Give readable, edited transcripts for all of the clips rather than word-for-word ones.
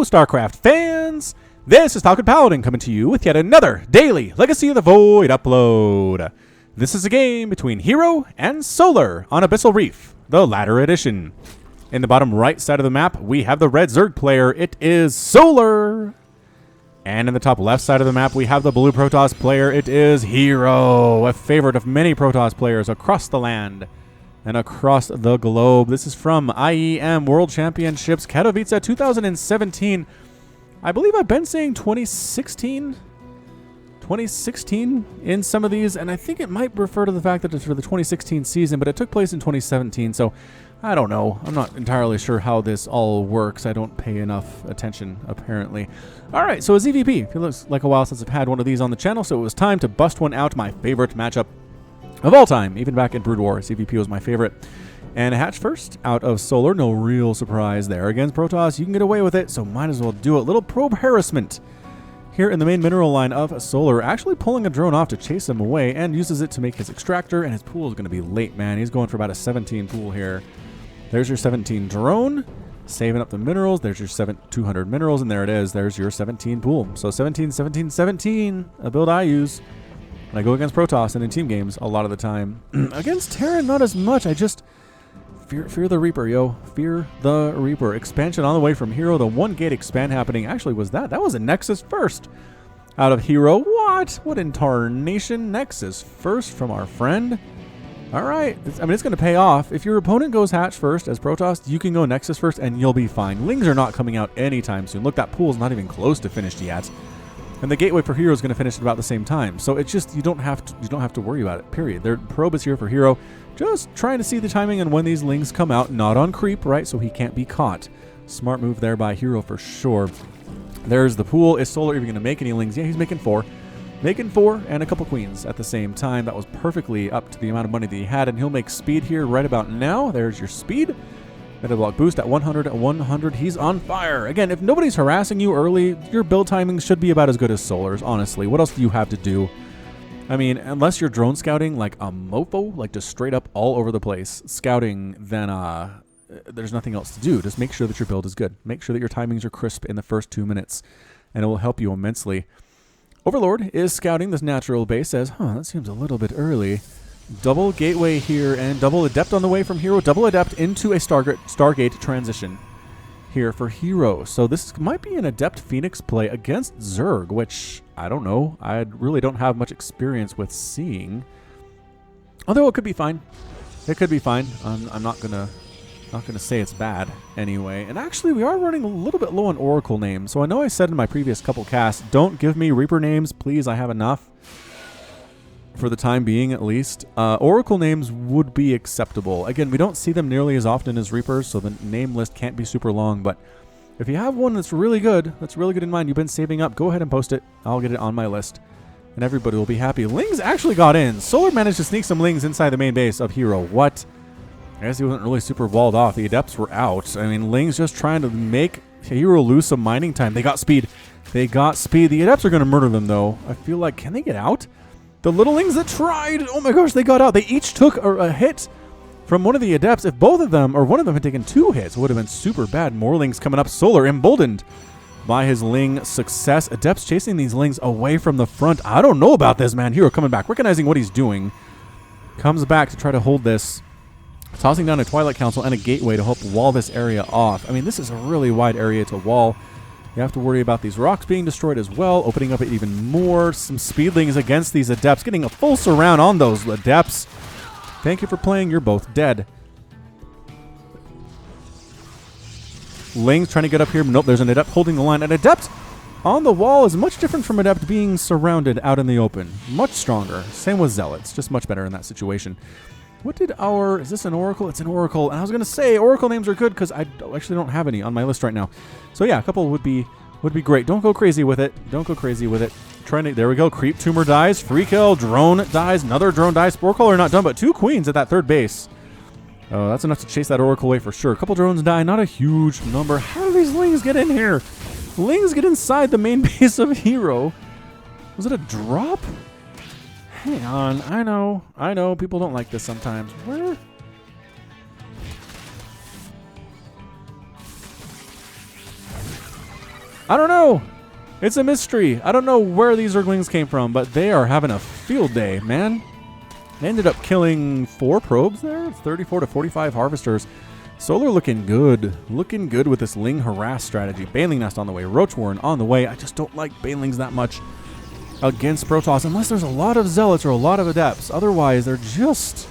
Hello, StarCraft fans! This is Falcon Paladin coming to you with yet another daily Legacy of the Void upload. This is a game between herO and Solar on Abyssal Reef, the latter edition. In the bottom right side of the map, we have the red Zerg player. It is Solar. And in the top left side of the map, we have the blue Protoss player. It is herO, a favorite of many Protoss players across the land and across the globe. This is from IEM World Championships Katowice 2017. I believe I've been saying 2016 in some of these, and I think it might refer to the fact that it's for the 2016 season, but it took place in 2017, so I don't know. I'm not entirely sure how this all works. I don't pay enough attention, apparently. All right, so a ZVP. It looks like a while since I've had one of these on the channel, so it was time to bust one out. My favorite matchup of all time, even back in Brood War, CVP was my favorite. And hatch first out of Solar, no real surprise there. Against Protoss, you can get away with it, so might as well do it. Little probe harassment here in the main mineral line of Solar, actually pulling a drone off to chase him away and uses it to make his extractor, and his pool is going to be late, man. He's going for about a 17 pool here. There's your 17 drone, saving up the minerals. There's your 200 minerals, and there it is. There's your 17 pool. So 17, 17, 17, a build I use when I go against Protoss and in team games a lot of the time. Against Terran, not as much. I just fear the Reaper, yo. Fear the Reaper. Expansion on the way from herO. The one gate expand happening actually was that. That was a Nexus first out of herO. What in tarnation? Nexus first from our friend. All right. It's going to pay off. If your opponent goes hatch first as Protoss, you can go Nexus first and you'll be fine. Lings are not coming out anytime soon. Look, that pool's not even close to finished yet. And the gateway for herO is going to finish at about the same time. So it's just, you don't have to worry about it, period. Their probe is here for herO. Just trying to see the timing and when these Lings come out. Not on creep, right? So he can't be caught. Smart move there by herO for sure. There's the pool. Is Solar even going to make any Lings? Yeah, he's making 4. Making 4 and a couple queens at the same time. That was perfectly up to the amount of money that he had. And he'll make speed here right about now. There's your speed. Metablock boost at 100 at 100. He's on fire. Again, if nobody's harassing you early, your build timing should be about as good as Solar's, honestly. What else do you have to do? I mean, unless you're drone scouting like a mofo, like just straight up all over the place scouting, then there's nothing else to do. Just make sure that your build is good. Make sure that your timings are crisp in the first 2 minutes, and it will help you immensely. Overlord is scouting this natural base, says, that seems a little bit early. Double gateway here and double adept on the way from herO. Double adept into a Stargate transition here for herO. So this might be an adept Phoenix play against Zerg, which I don't know. I really don't have much experience with seeing. Although it could be fine. It could be fine. I'm not gonna say it's bad anyway. And actually, we are running a little bit low on Oracle names. So I know I said in my previous couple casts, don't give me Reaper names, please. I have enough. For the time being, at least. Oracle names would be acceptable. Again, we don't see them nearly as often as Reapers, so the name list can't be super long, but if you have one that's really good in mind, you've been saving up, go ahead and post it. I'll get it on my list, and everybody will be happy. Lings actually got in. Solar managed to sneak some Lings inside the main base of herO. What? I guess he wasn't really super walled off. The Adepts were out. I mean, Ling's just trying to make herO lose some mining time. They got speed. They got speed. The Adepts are going to murder them, though. I feel like, can they get out? The little Lings that tried, oh my gosh, they got out. They each took a hit from one of the Adepts. If both of them, or one of them had taken 2 hits, it would have been super bad. More Lings coming up. Solar emboldened by his Ling success. Adepts chasing these Lings away from the front. I don't know about this, man. herO coming back, recognizing what he's doing. Comes back to try to hold this. Tossing down a Twilight Council and a gateway to help wall this area off. I mean, this is a really wide area to wall. You have to worry about these rocks being destroyed as well, opening up it even more. Some speedlings against these Adepts, getting a full surround on those Adepts. Thank you for playing. You're both dead. Ling's trying to get up here. Nope, there's an Adept holding the line. An Adept on the wall is much different from Adept being surrounded out in the open. Much stronger. Same with Zealots. Just much better in that situation. What did is this an Oracle? It's an Oracle. And I was going to say Oracle names are good because I actually don't have any on my list right now. So yeah, a couple would be great. Don't go crazy with it. Don't go crazy with it. There we go. Creep Tumor dies. Free kill. Drone dies. Another drone dies. Sporecaller not done, but 2 queens at that third base. Oh, that's enough to chase that Oracle away for sure. A couple drones die. Not a huge number. How do these Lings get in here? Lings get inside the main base of herO. Was it a drop? Hang on, I know, people don't like this sometimes. Where? I don't know. It's a mystery. I don't know where these Zerglings came from, but they are having a field day, man. They ended up killing 4 probes there. It's 34 to 45 harvesters. Solar looking good. Looking good with this Ling harass strategy. Baneling Nest on the way. Roach Warren on the way. I just don't like Banelings that much against Protoss unless there's a lot of Zealots or a lot of Adepts. Otherwise, they're just...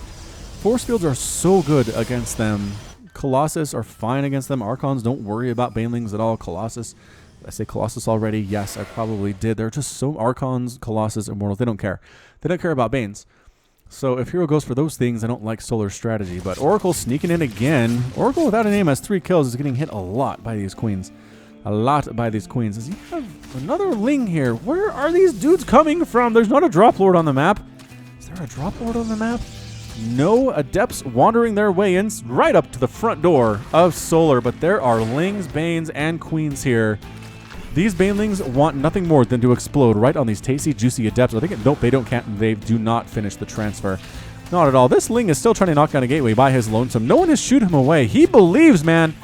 Force fields are so good against them. Colossus are fine against them. Archons, don't worry about Banelings at all. Colossus... Did I say Colossus already? Yes, I probably did. They're just so... Archons, Colossus, Immortals, they don't care. They don't care about Banes. So if herO goes for those things, I don't like Solar's strategy. But Oracle sneaking in again. Oracle without a name has 3 kills. Is getting hit a lot by these queens. A lot by these queens. Does he have another Ling here? Where are these dudes coming from? There's not a Drop Lord on the map. Is there a Drop Lord on the map? No Adepts wandering their way in right up to the front door of Solar. But there are Lings, Banes, and Queens here. These Banelings want nothing more than to explode right on these tasty, juicy Adepts. I think nope, they do not finish the transfer. Not at all. This Ling is still trying to knock down a gateway by his lonesome. No one has shoot him away. He believes, man.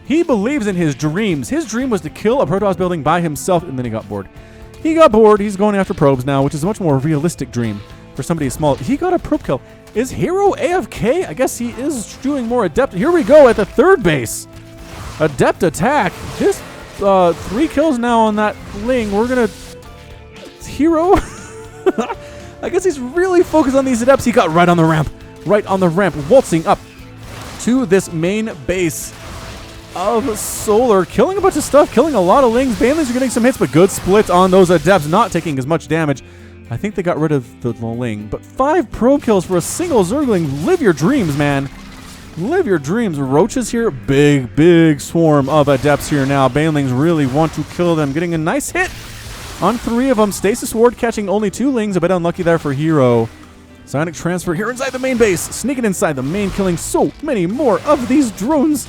He believes in his dreams. His dream was to kill a Protoss building by himself, and then he got bored. He got bored. He's going after probes now, which is a much more realistic dream for somebody small. He got a probe kill. Is herO AFK? I guess he is doing more Adept. Here we go at the 3rd base. Adept attack. This 3 kills now on that Ling. We're gonna... herO? I guess he's really focused on these Adepts. He got right on the ramp. Right on the ramp. Waltzing up to this main base of Solar. Killing a bunch of stuff. Killing a lot of Lings. Banelings are getting some hits, but good split on those Adepts. Not taking as much damage. I think they got rid of the Ling. But 5 probe kills for a single Zergling. Live your dreams, man. Live your dreams. Roaches here. Big, big swarm of Adepts here now. Banelings really want to kill them. Getting a nice hit on 3 of them. Stasis Ward catching only 2 Lings. A bit unlucky there for herO. Psionic transfer here inside the main base. Sneaking inside the main, killing so many more of these drones.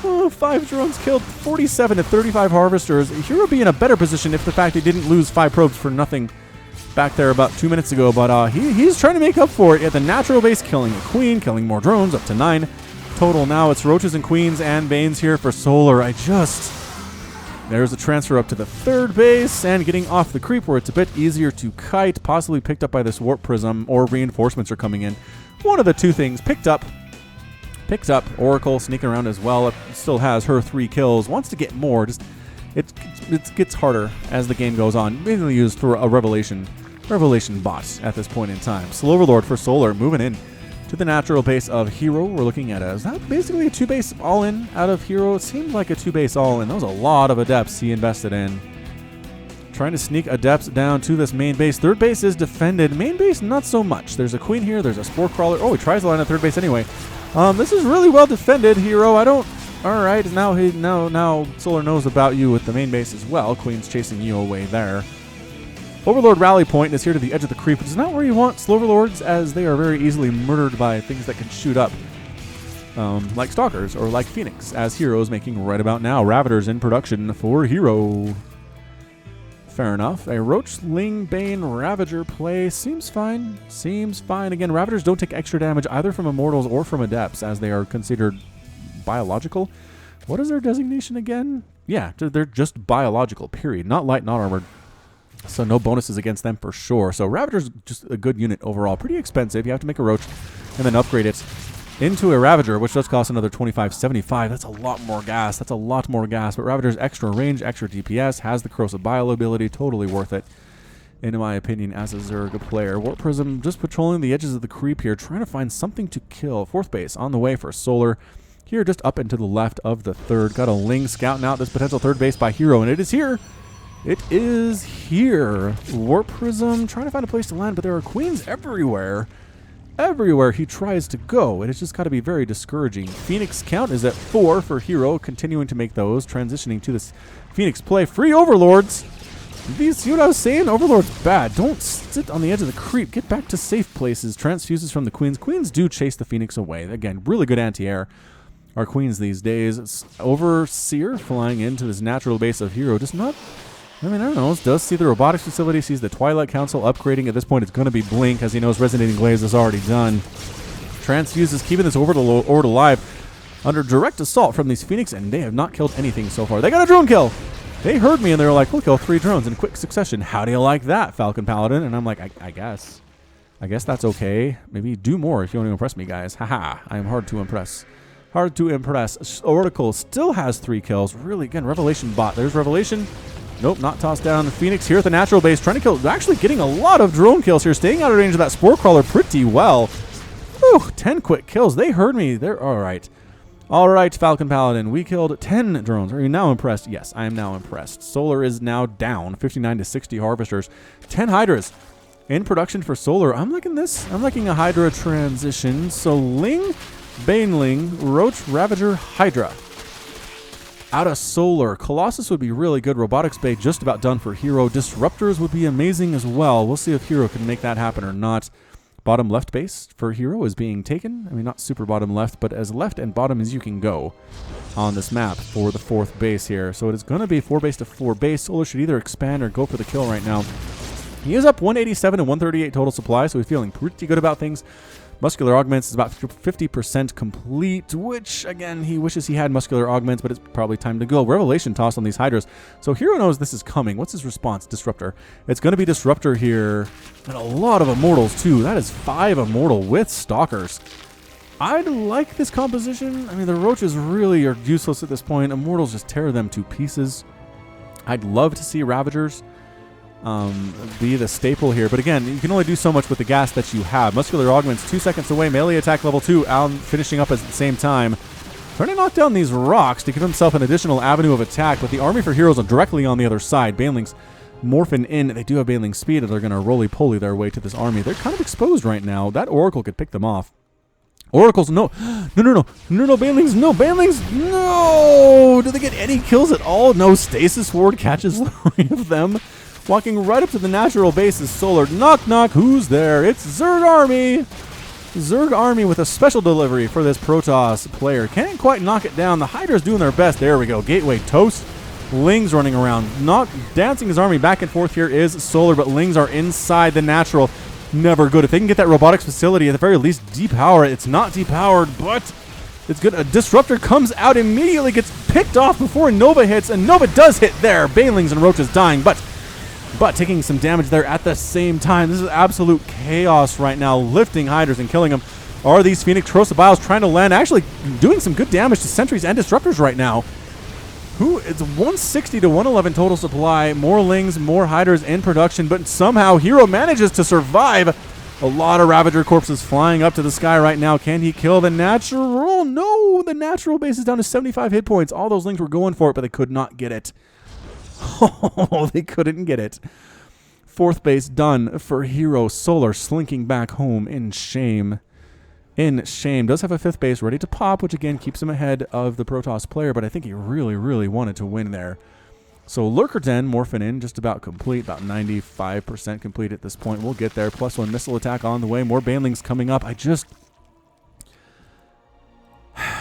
Oh, 5 drones killed. 47 to 35 harvesters. herO be in a better position if the fact he didn't lose 5 probes for nothing back there about 2 minutes ago. But he's trying to make up for it at the natural base, killing a queen, killing more drones, up to 9 total now. It's Roaches and Queens and Banes here for Solar. There's a transfer up to the 3rd base and getting off the creep where it's a bit easier to kite, possibly picked up by this Warp Prism, or reinforcements are coming in. One of the 2 things. Picked up. Oracle sneaking around as well. It still has her 3 kills. Wants to get more. Just it gets harder as the game goes on. Mainly used for a Revelation bot at this point in time. Slow Overlord for Solar moving in to the natural base of herO. We're looking at is that basically a 2-base all-in out of herO? It seemed like a 2-base all-in. That was a lot of Adepts he invested in. Trying to sneak Adepts down to this main base. 3rd base is defended. Main base, not so much. There's a Queen here. There's a Spore Crawler. Oh, he tries to land at 3rd base anyway. This is really well defended, herO. All right, now Solar knows about you with the main base as well. Queen's chasing you away there. Overlord Rally Point is here to the edge of the creep, which is not where you want Sloverlords, as they are very easily murdered by things that can shoot up, like Stalkers or like Phoenix, as herO is making right about now. Ravagers in production for herO. Fair enough. A Roach, Ling, Bane, Ravager play seems fine. Seems fine. Again, Ravagers don't take extra damage either from Immortals or from Adepts, as they are considered biological. What is their designation again? Yeah, they're just biological, period. Not light, not armored. So no bonuses against them for sure. So Ravager's just a good unit overall. Pretty expensive. You have to make a Roach and then upgrade it into a Ravager, which does cost another $25.75. That's a lot more gas. But Ravager's extra range, extra DPS, has the Corrosive Bile ability. Totally worth it, in my opinion, as a Zerg player. Warp Prism just patrolling the edges of the creep here, trying to find something to kill. 4th base on the way for Solar. Here, just up and to the left of the 3rd. Got a Ling scouting out this potential 3rd base by herO, and it is here. It is here. Warp Prism trying to find a place to land, but there are Queens everywhere. Everywhere he tries to go. It has just got to be very discouraging. Phoenix count is at 4 for herO, continuing to make those. Transitioning to this Phoenix play. Free Overlords. See what I was saying? Overlord's bad. Don't sit on the edge of the creep. Get back to safe places. Transfuses from the Queens. Queens do chase the Phoenix away. Again, really good anti-air. Our Queens these days. Overseer flying into this natural base of herO. Just not... I don't know. Does see the robotics facility, sees the Twilight Council upgrading. At this point, it's going to be Blink, as he knows Resonating Glaze is already done. Transfuses keeping this Orbital alive under direct assault from these Phoenix, and they have not killed anything so far. They got a drone kill. They heard me and they were like, we'll kill 3 drones in quick succession. How do you like that, Falcon Paladin? And I'm like, I guess. I guess that's okay. Maybe do more if you want to impress me, guys. Haha, I am hard to impress. Hard to impress. Oracle still has 3 kills. Really, again, Revelation bot. There's Revelation. Nope, not tossed down. Phoenix here at the natural base, trying to kill. Actually getting a lot of drone kills here. Staying out of range of that Spore Crawler pretty well. Whew, 10 quick kills. They heard me. They're all right. All right, Falcon Paladin. We killed 10 drones. Are you now impressed? Yes, I am now impressed. Solar is now down. 59 to 60 harvesters. 10 Hydras in production for Solar. I'm liking this. I'm liking a Hydra transition. So Ling, Baneling, Roach, Ravager, Hydra. Out of Solar. Colossus would be really good. Robotics Bay just about done for herO. Disruptors would be amazing as well. We'll see if herO can make that happen or not. Bottom left base for herO is being taken. I mean, not super bottom left, but as left and bottom as you can go on this map for the 4th base here. So it is going to be 4 base to 4 base. Solar should either expand or go for the kill right now. He is up 187 and 138 total supply, so he's feeling pretty good about things. Muscular Augments is about 50% complete, which, again, he wishes he had Muscular Augments, but it's probably time to go. Revelation toss on these Hydras. So herO knows this is coming. What's his response? Disruptor. It's going to be Disruptor here. And a lot of Immortals, too. That is 5 Immortal with Stalkers. I like this composition. I mean, the Roaches really are useless at this point. Immortals just tear them to pieces. I'd love to see Ravagers be the staple here. But again, you can only do so much with the gas that you have. Muscular Augments, 2 seconds away. Melee attack level 2. Al finishing up at the same time. Trying to knock down these rocks to give himself an additional avenue of attack. But the army for heroes are directly on the other side. Banelings morphing in. They do have Baneling speed, and they're going to roly-poly their way to this army. They're kind of exposed right now. That Oracle could pick them off. Oracles, no. No, Banelings, no. Banelings, no. Do they get any kills at all? No. Stasis Ward catches 3 of them. Walking right up to the natural base is Solar. Knock, knock. Who's there? It's Zerg Army. Zerg Army with a special delivery for this Protoss player. Can't quite knock it down. The Hydra's doing their best. There we go. Gateway toast. Ling's running around. Dancing his army back and forth here is Solar, but Lings are inside the natural. Never good. If they can get that robotics facility, at the very least, depower it. It's not depowered, but it's good. A Disruptor comes out immediately, gets picked off before Nova hits, and Nova does hit there. Banelings and Roaches dying, but taking some damage there at the same time. This is absolute chaos right now, lifting Hydras and killing them. Are these Phoenix Trosobiles trying to land? Actually doing some good damage to Sentries and Disruptors right now. It's 160 to 111 total supply. More Lings, more Hydras in production, but somehow herO manages to survive. A lot of Ravager corpses flying up to the sky right now. Can he kill the natural? No, the natural base is down to 75 hit points. All those Lings were going for it, but they could not get it. Oh, they couldn't get it. 4th base done for herO. Solar slinking back home in shame. Does have a 5th base ready to pop, which again keeps him ahead of the Protoss player, but I think he really, really wanted to win there. So Lurker Den morphing in, just about complete, about 95% complete at this point. We'll get there. +1 missile attack on the way. More Banelings coming up. I just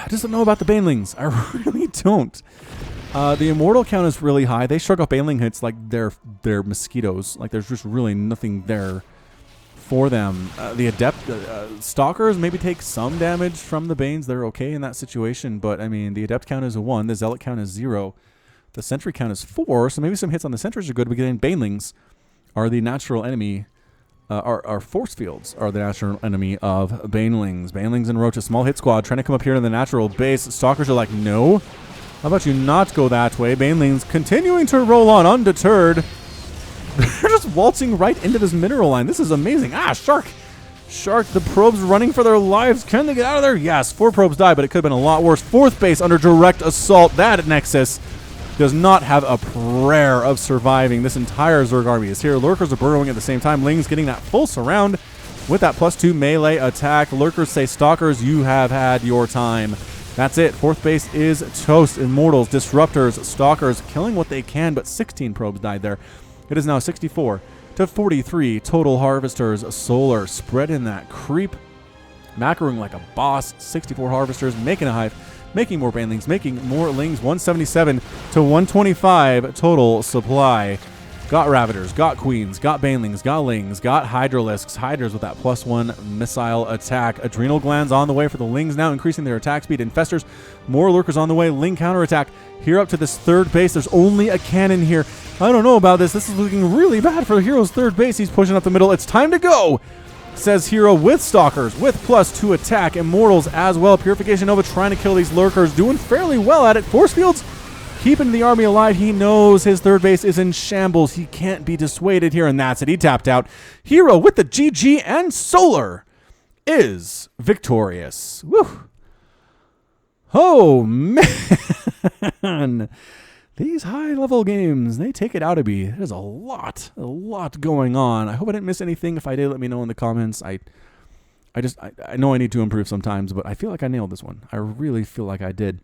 don't know about the Banelings. I really don't. The Immortal count is really high. They shrug off Baneling hits like they're mosquitoes. Like there's just really nothing there for them. The Adept Stalkers maybe take some damage from the Banes. They're okay in that situation, but I mean the Adept count is a 1. The Zealot count is 0. The Sentry count is 4, so maybe some hits on the Sentries are good. But again, Banelings are the natural enemy. Our force fields are the natural enemy of Banelings. Banelings and Roach, a small hit squad, trying to come up here in the natural base. Stalkers are like, no. How about you not go that way? Banelings continuing to roll on undeterred. They're just waltzing right into this mineral line. This is amazing. Shark. Shark, the probes running for their lives. Can they get out of there? Yes, 4 probes die, but it could have been a lot worse. 4th base under direct assault. That Nexus does not have a prayer of surviving. This entire Zerg army is here. Lurkers are burrowing at the same time. Ling's getting that full surround with that +2 melee attack. Lurkers say, Stalkers, you have had your time. That's it. 4th base is toast. Immortals, Disruptors, Stalkers killing what they can, but 16 probes died there. It is now 64 to 43 total Harvesters. Solar spread in that creep, macroing like a boss. 64 Harvesters, making a hive, making more Banelings, making more Lings. 177 to 125 total supply. Got Ravagers, got Queens, got Banelings, got Lings, got Hydralisks. Hydras with that +1 missile attack. Adrenal Glands on the way for the Lings now, increasing their attack speed. Infestors, more Lurkers on the way. Ling counterattack. Here up to this third base. There's only a cannon here. I don't know about this. This is looking really bad for herO's third base. He's pushing up the middle. It's time to go, says herO with Stalkers, with +2 attack. Immortals as well. Purification Nova trying to kill these Lurkers. Doing fairly well at it. Force Fields keeping the army alive. He knows his third base is in shambles. He can't be dissuaded here, and that's it. He tapped out. herO with the GG, and Solar is victorious. Woo! Oh, man. These high-level games, they take it out of me. There's a lot going on. I hope I didn't miss anything. If I did, let me know in the comments. I know I need to improve sometimes, but I feel like I nailed this one. I really feel like I did.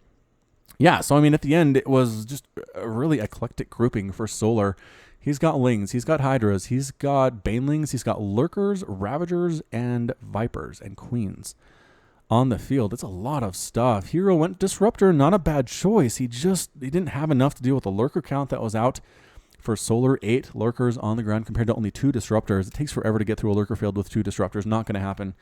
Yeah, so I mean, at the end, it was just a really eclectic grouping for Solar. He's got Lings, he's got Hydras, he's got Banelings, he's got Lurkers, Ravagers, and Vipers, and Queens on the field. It's a lot of stuff. herO went Disruptor, not a bad choice. He didn't have enough to deal with the Lurker count that was out for Solar. 8 Lurkers on the ground compared to only 2 Disruptors. It takes forever to get through a Lurker field with 2 Disruptors. Not going to happen.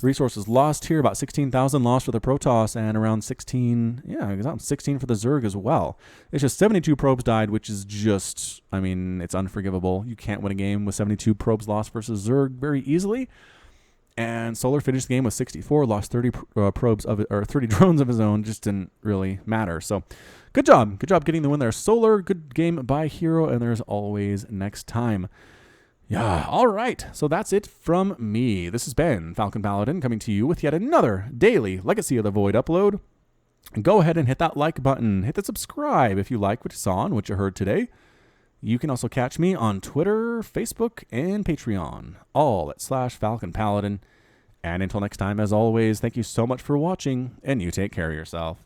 Resources lost here, about 16,000 lost for the Protoss, and around 16 for the Zerg as well. It's just 72 probes died, which is just, I mean, it's unforgivable. You can't win a game with 72 probes lost versus Zerg very easily. And Solar finished the game with 64, lost 30 30 drones of his own. Just didn't really matter. So good job getting the win there. Solar, good game by herO, and there's always next time. Yeah, all right. So that's it from me. This has been Falcon Paladin coming to you with yet another daily Legacy of the Void upload. And go ahead and hit that like button. Hit the subscribe if you like what you saw and what you heard today. You can also catch me on Twitter, Facebook, and Patreon, all at /Falcon Paladin. And until next time, as always, thank you so much for watching, and you take care of yourself.